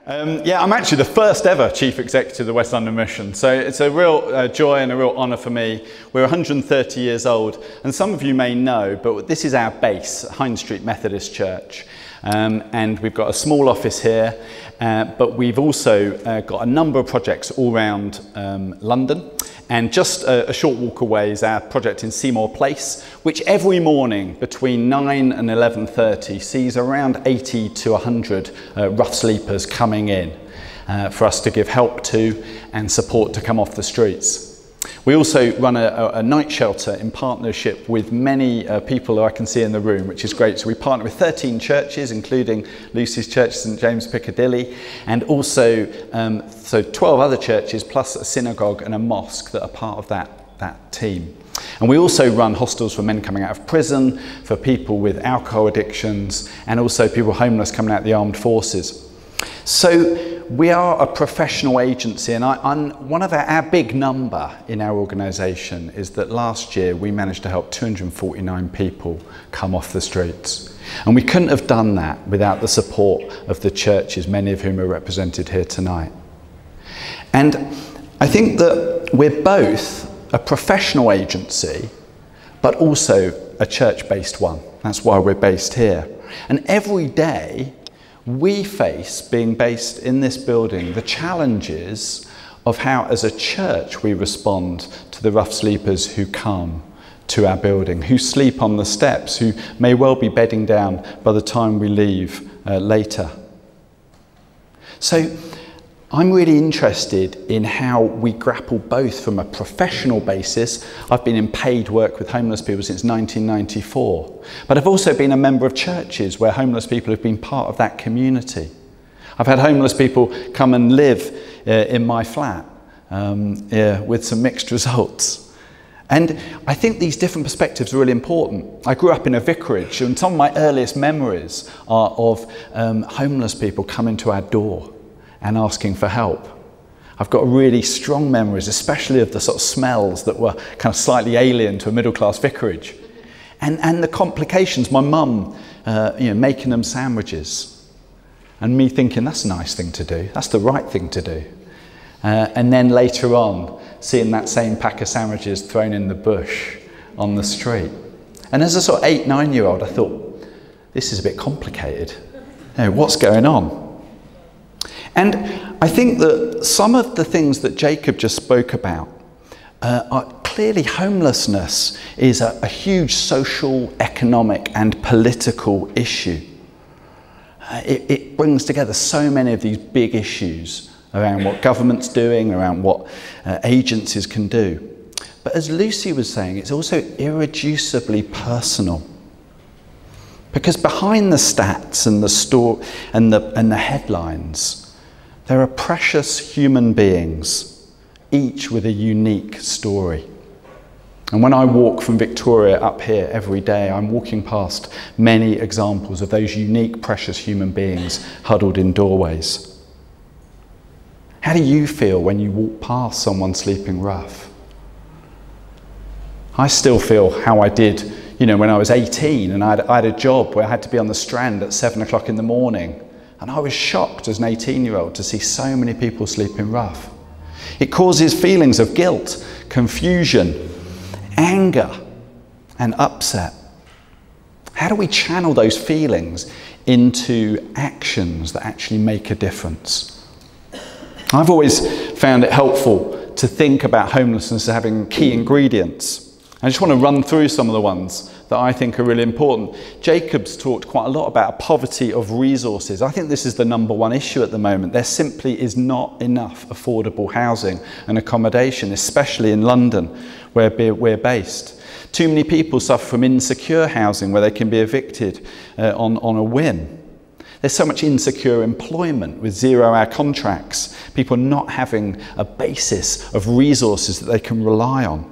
Yeah, I'm actually the first ever Chief Executive of the West London Mission, so it's a real joy and a real honour for me. We're 130 years old, and some of you may know, but this is our base, Hine Street Methodist Church. And we've got a small office here, but we've also got a number of projects all around London. And just a short walk away is our project in Seymour Place, which every morning between 9 and 11:30 sees around 80 to 100 rough sleepers coming in for us to give help to and support to come off the streets. We also run a night shelter in partnership with many people who I can see in the room, which is great. So we partner with 13 churches, including Lucy's Church, St James Piccadilly, and also so 12 other churches, plus a synagogue and a mosque that are part of that team. And we also run hostels for men coming out of prison, for people with alcohol addictions, and also people homeless coming out of the armed forces. So we are a professional agency, and one of our big number in our organisation is that last year we managed to help 249 people come off the streets. And we couldn't have done that without the support of the churches, many of whom are represented here tonight. And I think that we're both a professional agency, but also a church-based one. That's why we're based here. And every day, we face, being based in this building, the challenges of how as a church we respond to the rough sleepers who come to our building, who sleep on the steps, who may well be bedding down by the time we leave later. So I'm really interested in how we grapple both from a professional basis. I've been in paid work with homeless people since 1994, but I've also been a member of churches where homeless people have been part of that community. I've had homeless people come and live in my flat with some mixed results. And I think these different perspectives are really important. I grew up in a vicarage, and some of my earliest memories are of homeless people coming to our door and asking for help. I've got really strong memories, especially of the sort of smells that were kind of slightly alien to a middle-class vicarage. And the complications, my mum making them sandwiches, and me thinking, that's a nice thing to do, that's the right thing to do. And then later on, seeing that same pack of sandwiches thrown in the bush on the street. And as a sort of 8, 9-year-old, I thought, this is a bit complicated. What's going on? And I think that some of the things that Jacob just spoke about are clearly homelessness is a huge social, economic and political issue. It brings together so many of these big issues around what government's doing, around what agencies can do. But as Lucy was saying, it's also irreducibly personal. Because behind the stats and the story and the headlines, there are precious human beings, each with a unique story. And when I walk from Victoria up here every day, I'm walking past many examples of those unique, precious human beings huddled in doorways. How do you feel when you walk past someone sleeping rough? I still feel how I did, when I was 18 and I had a job where I had to be on the Strand at 7 o'clock in the morning. And I was shocked as an 18-year-old to see so many people sleeping rough. It causes feelings of guilt, confusion, anger, and upset. How do we channel those feelings into actions that actually make a difference? I've always found it helpful to think about homelessness as having key ingredients. I just want to run through some of the ones that I think are really important. Jacob's talked quite a lot about poverty of resources. I think this is the #1 issue at the moment. There simply is not enough affordable housing and accommodation, especially in London, where we're based. Too many people suffer from insecure housing where they can be evicted on a whim. There's so much insecure employment with 0-hour contracts, people not having a basis of resources that they can rely on.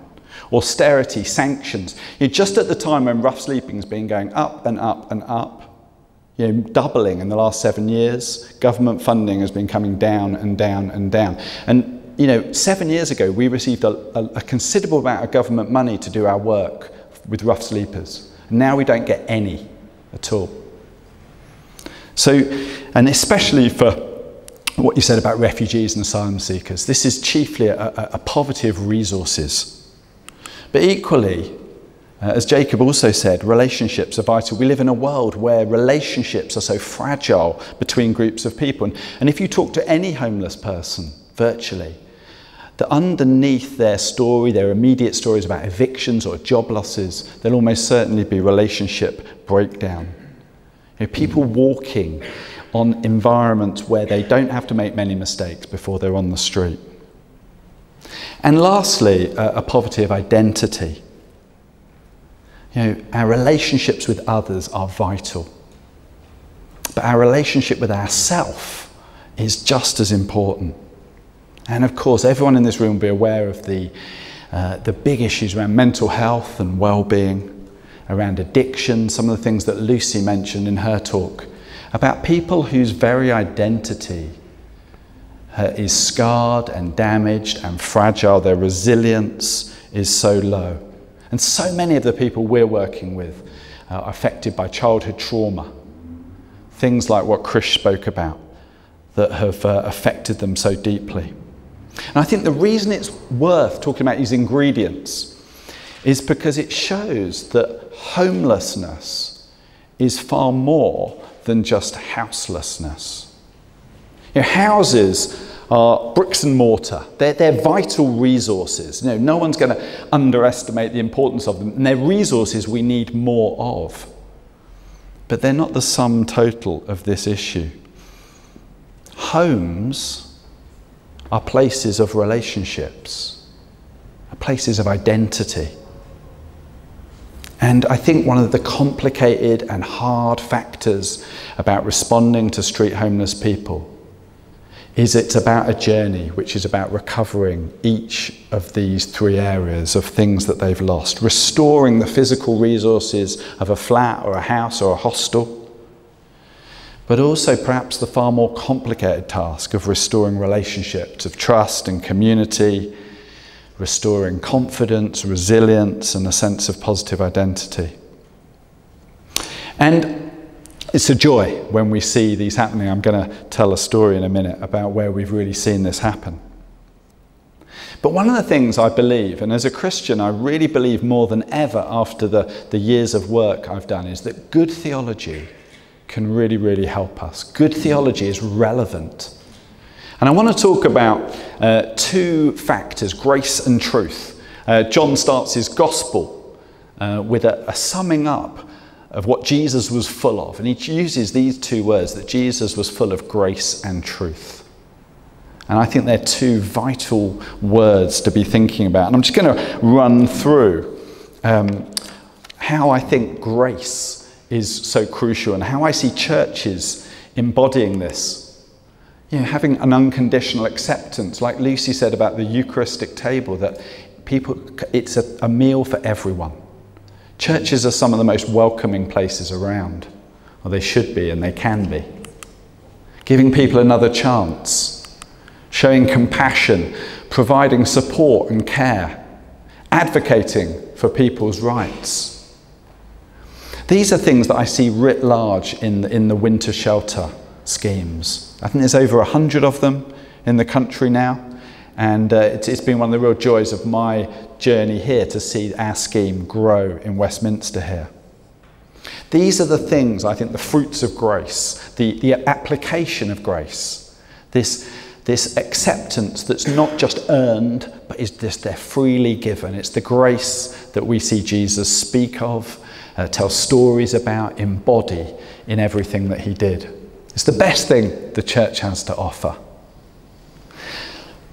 Austerity, sanctions. Just at the time when rough sleeping's been going up and up and up, doubling in the last 7 years, government funding has been coming down and down and down. And 7 years ago, we received a considerable amount of government money to do our work with rough sleepers. And now we don't get any at all. So, and especially for what you said about refugees and asylum seekers. This is chiefly a poverty of resources. But equally, as Jacob also said, relationships are vital. We live in a world where relationships are so fragile between groups of people. And if you talk to any homeless person, virtually, that underneath their story, their immediate stories about evictions or job losses, there'll almost certainly be relationship breakdown. You know, people walking on environments where they don't have to make many mistakes before they're on the street. And lastly, a poverty of identity. You know, our relationships with others are vital, but our relationship with ourselves is just as important. And of course, everyone in this room will be aware of the big issues around mental health and well-being, around addiction, some of the things that Lucy mentioned in her talk, about people whose very identity is scarred and damaged and fragile. Their resilience is so low. And so many of the people we're working with are affected by childhood trauma. Things like what Krish spoke about that have affected them so deeply. And I think the reason it's worth talking about these ingredients is because it shows that homelessness is far more than just houselessness. You know, houses are bricks and mortar. They're vital resources. You know, no one's going to underestimate the importance of them. And they're resources we need more of. But they're not the sum total of this issue. Homes are places of relationships, places of identity. And I think one of the complicated and hard factors about responding to street homeless people is it's about a journey which is about recovering each of these three areas of things that they've lost, restoring the physical resources of a flat or a house or a hostel, but also perhaps the far more complicated task of restoring relationships of trust and community, restoring confidence, resilience, and a sense of positive identity. And it's a joy when we see these happening. I'm going to tell a story in a minute about where we've really seen this happen. But one of the things I believe, and as a Christian I really believe more than ever after the years of work I've done, is that good theology can really, really help us. Good theology is relevant. And I want to talk about two factors, grace and truth. John starts his gospel with a summing up of what Jesus was full of. And he uses these two words, that Jesus was full of grace and truth. And I think they're two vital words to be thinking about. And I'm just going to run through how I think grace is so crucial and how I see churches embodying this. You know, having an unconditional acceptance, like Lucy said about the Eucharistic table, that people, it's a meal for everyone. Churches are some of the most welcoming places around. Well, they should be and they can be. Giving people another chance, showing compassion, providing support and care, advocating for people's rights. These are things that I see writ large in the winter shelter schemes. I think there's over 100 of them in the country now. And it's been one of the real joys of my journey here to see our scheme grow in Westminster here. These are the things, I think, the fruits of grace, the application of grace, this acceptance that's not just earned, but is just they're freely given. It's the grace that we see Jesus speak of, tell stories about, embody in everything that he did. It's the best thing the church has to offer.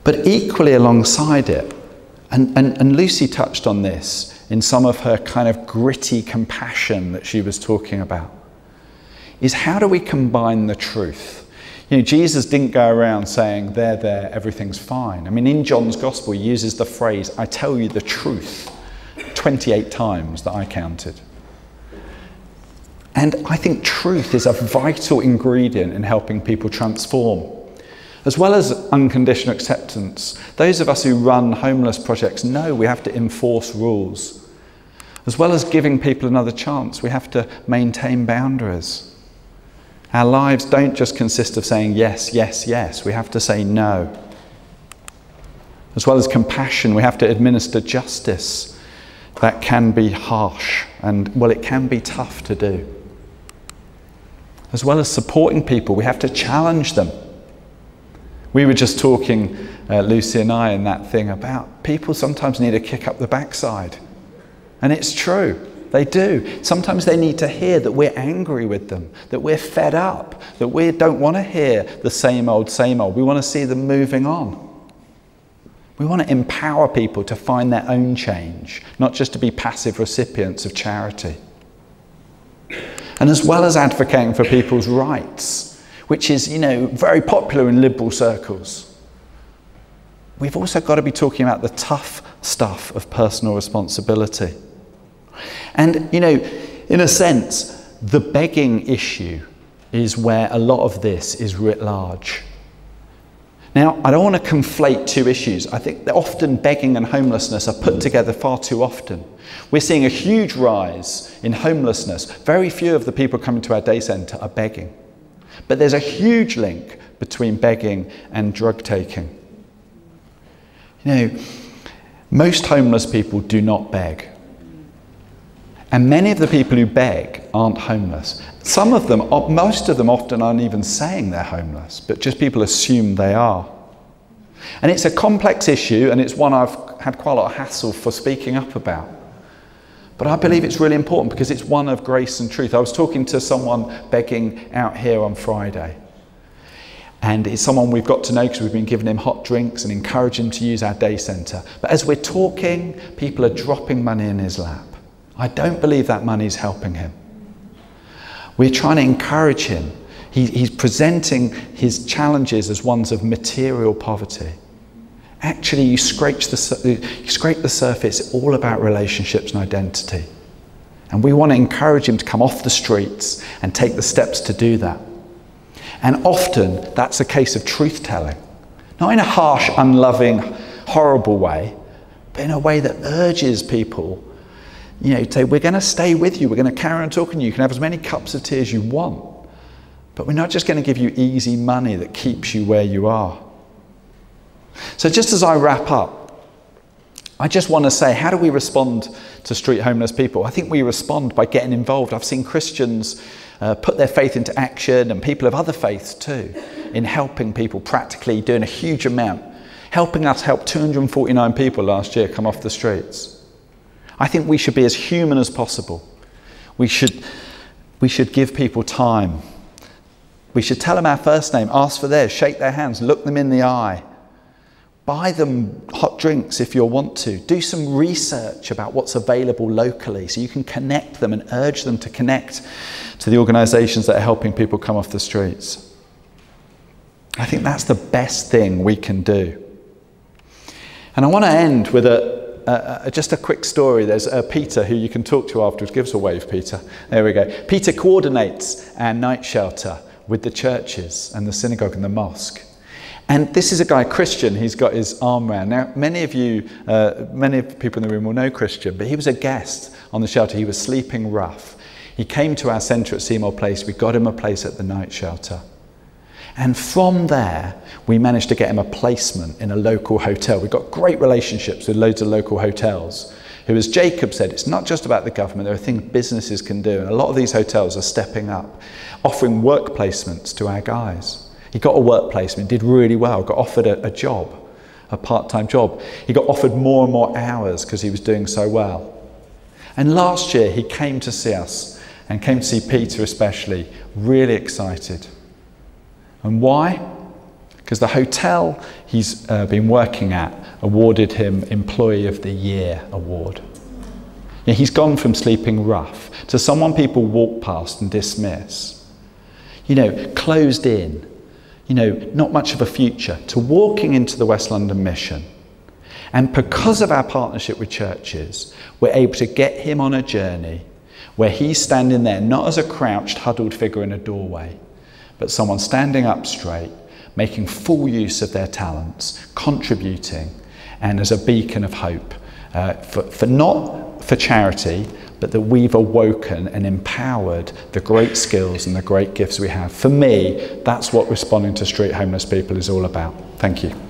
But equally alongside it, and Lucy touched on this in some of her kind of gritty compassion that she was talking about, is how do we combine the truth? You know, Jesus didn't go around saying, there, everything's fine. I mean, in John's Gospel, he uses the phrase, I tell you the truth, 28 times that I counted. And I think truth is a vital ingredient in helping people transform. As well as unconditional acceptance, those of us who run homeless projects know we have to enforce rules. As well as giving people another chance, we have to maintain boundaries. Our lives don't just consist of saying yes, yes, yes. We have to say no. As well as compassion, we have to administer justice. That can be harsh and, well, it can be tough to do. As well as supporting people, we have to challenge them. We were just talking, Lucy and I, in that thing about people sometimes need a kick up the backside. And it's true, they do. Sometimes they need to hear that we're angry with them, that we're fed up, that we don't want to hear the same old, same old. We want to see them moving on. We want to empower people to find their own change, not just to be passive recipients of charity. And as well as advocating for people's rights, which is, very popular in liberal circles, we've also got to be talking about the tough stuff of personal responsibility. And, in a sense, the begging issue is where a lot of this is writ large. Now, I don't want to conflate two issues. I think that often begging and homelessness are put together far too often. We're seeing a huge rise in homelessness. Very few of the people coming to our day centre are begging. But there's a huge link between begging and drug taking. Most homeless people do not beg. And many of the people who beg aren't homeless. Some of them, most of them often aren't even saying they're homeless, but just people assume they are. And it's a complex issue, and it's one I've had quite a lot of hassle for speaking up about. But I believe it's really important because it's one of grace and truth. I was talking to someone begging out here on Friday. And it's someone we've got to know because we've been giving him hot drinks and encouraging him to use our day centre. But as we're talking, people are dropping money in his lap. I don't believe that money's helping him. We're trying to encourage him. He's presenting his challenges as ones of material poverty. Actually, you scrape the surface, it's all about relationships and identity. And we want to encourage him to come off the streets and take the steps to do that. And often, that's a case of truth-telling. Not in a harsh, unloving, horrible way, but in a way that urges people, say, we're going to stay with you, we're going to carry on talking to you, you can have as many cups of tea as you want, but we're not just going to give you easy money that keeps you where you are. So just as I wrap up, I just want to say, how do we respond to street homeless people? I think we respond by getting involved. I've seen Christians put their faith into action, and people of other faiths too, in helping people practically, doing a huge amount, helping us help 249 people last year come off the streets. I think we should be as human as possible. We should give people time. We should tell them our first name, ask for theirs, shake their hands, look them in the eye. Buy them hot drinks if you want to. Do some research about what's available locally so you can connect them and urge them to connect to the organisations that are helping people come off the streets. I think that's the best thing we can do. And I want to end with just a quick story. There's Peter, who you can talk to afterwards. Give us a wave, Peter. There we go. Peter coordinates our night shelter with the churches and the synagogue and the mosque. And this is a guy, Christian. He's got his arm round. Now, many of the people in the room will know Christian, but he was a guest on the shelter. He was sleeping rough. He came to our centre at Seymour Place. We got him a place at the night shelter. And from there, we managed to get him a placement in a local hotel. We've got great relationships with loads of local hotels, who, as Jacob said, it's not just about the government, there are things businesses can do. And a lot of these hotels are stepping up, offering work placements to our guys. He got a work placement, did really well, got offered a job, a part-time job. He got offered more and more hours because he was doing so well. And last year, he came to see us, and came to see Peter especially, really excited. And why? Because the hotel he's been working at awarded him Employee of the Year award. He's gone from sleeping rough to someone people walk past and dismiss. Closed in, not much of a future, to walking into the West London Mission. And because of our partnership with churches, we're able to get him on a journey where he's standing there, not as a crouched, huddled figure in a doorway, but someone standing up straight, making full use of their talents, contributing, and as a beacon of hope, not for charity, but that we've awoken and empowered the great skills and the great gifts we have. For me, that's what responding to street homeless people is all about. Thank you.